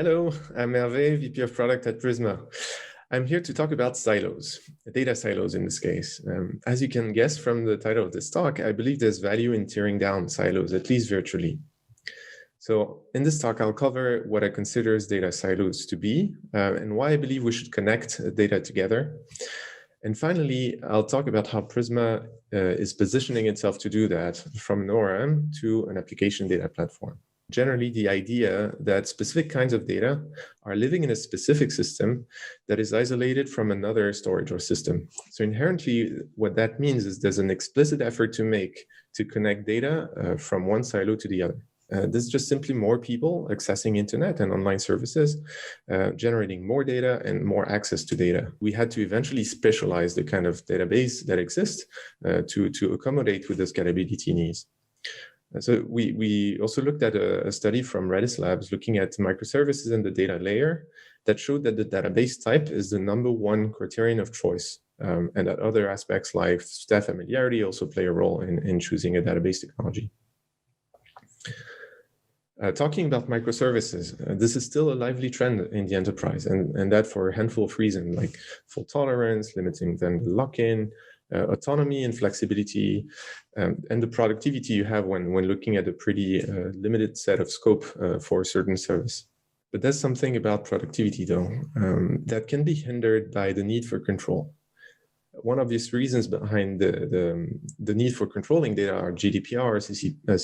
Hello, I'm Herve, VP of Product at Prisma. I'm here to talk about silos, data silos in this case. As you can guess from the title of this talk, I believe there's value in tearing down silos, at least virtually. So in this talk, I'll cover what I consider data silos to be and why I believe we should connect data together. And finally, I'll talk about how Prisma is positioning itself to do that from an ORM to an application data platform. Generally, the idea that specific kinds of data are living in a specific system that is isolated from another storage or system. So inherently, what that means is there's an explicit effort to connect data from one silo to the other. This is just simply more people accessing internet and online services, generating more data and more access to data. We had to eventually specialize the kind of database that exists to accommodate with the scalability needs. So we also looked at a study from Redis Labs looking at microservices and the data layer that showed that the database type is the #1 criterion of choice, and that other aspects like staff familiarity also play a role in choosing a database technology. Talking about microservices, this is still a lively trend in the enterprise, and that for a handful of reasons, like fault tolerance, limiting vendor lock-in, autonomy and flexibility, and the productivity you have when looking at a pretty limited set of scope for a certain service. But there's something about productivity, though, that can be hindered by the need for control. One obvious reasons behind the need for controlling data are GDPR,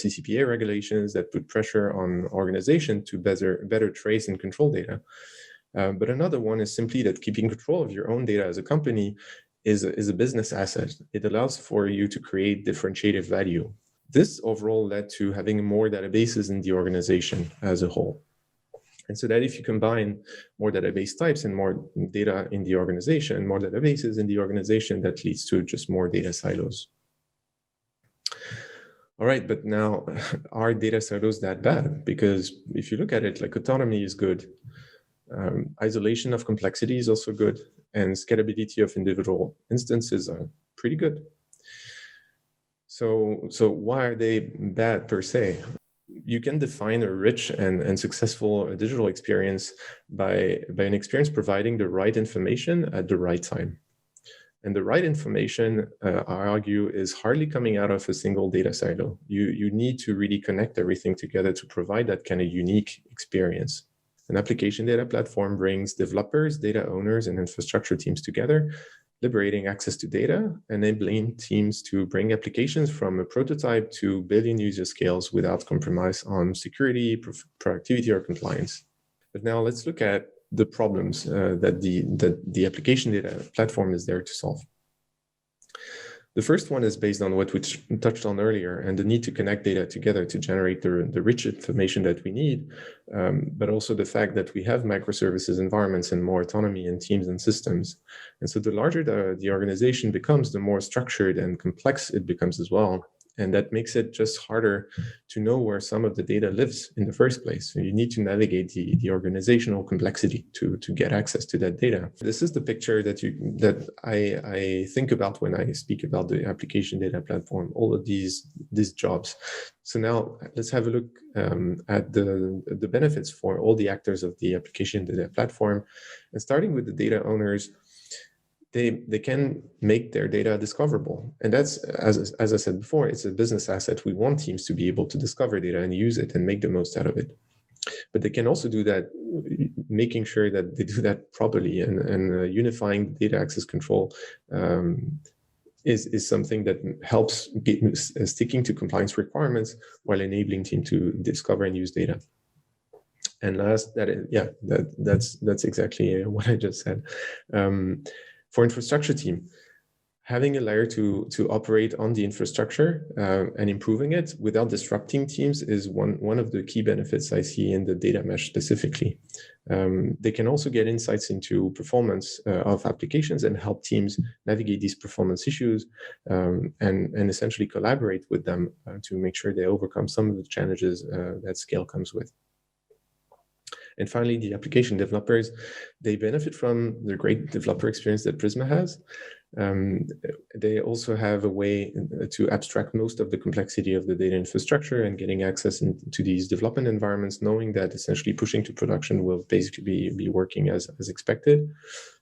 CCPA regulations that put pressure on organizations to better trace and control data. But another one is simply that keeping control of your own data as a company is a business asset. It allows for you to create differentiated value. This overall led to having more databases in the organization as a whole. And so that if you combine more database types and more data in the organization, more databases in the organization, that leads to just more data silos. All right, but now are data silos that bad? Because if you look at it, like autonomy is good. Isolation of complexity is also good, and scalability of individual instances are pretty good. So why are they bad per se? You can define a rich and successful digital experience by an experience providing the right information at the right time. And the right information, I argue, is hardly coming out of a single data silo. You need to really connect everything together to provide that kind of unique experience. An application data platform brings developers, data owners, and infrastructure teams together, liberating access to data, enabling teams to bring applications from a prototype to billion user scales without compromise on security, productivity, or compliance. But now let's look at the problems that the application data platform is there to solve. The first one is based on what we touched on earlier and the need to connect data together to generate the rich information that we need, but also the fact that we have microservices environments and more autonomy in teams and systems. And so the larger the organization becomes, the more structured and complex it becomes as well. And that makes it just harder to know where some of the data lives in the first place. So you need to navigate the organizational complexity to get access to that data. This is the picture that I think about when I speak about the application data platform, all of these jobs. So now let's have a look at the benefits for all the actors of the application data platform. And starting with the data owners, they can make their data discoverable. And that's, as I said before, it's a business asset. We want teams to be able to discover data and use it and make the most out of it. But they can also do that, making sure that they do that properly, and unifying data access control is something that helps sticking to compliance requirements while enabling teams to discover and use data. And last, that's exactly what I just said. For infrastructure team, having a layer to operate on the infrastructure and improving it without disrupting teams is one of the key benefits I see in the data mesh specifically. They can also get insights into performance of applications and help teams navigate these performance issues and essentially collaborate with them to make sure they overcome some of the challenges that scale comes with. And finally, the application developers, they benefit from the great developer experience that Prisma has. They also have a way to abstract most of the complexity of the data infrastructure and getting access to these development environments, knowing that essentially pushing to production will basically be working as expected.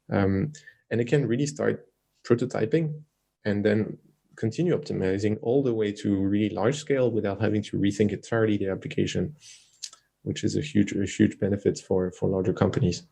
And it can really start prototyping and then continue optimizing all the way to really large scale without having to rethink entirely the application, which is a huge benefit for larger companies.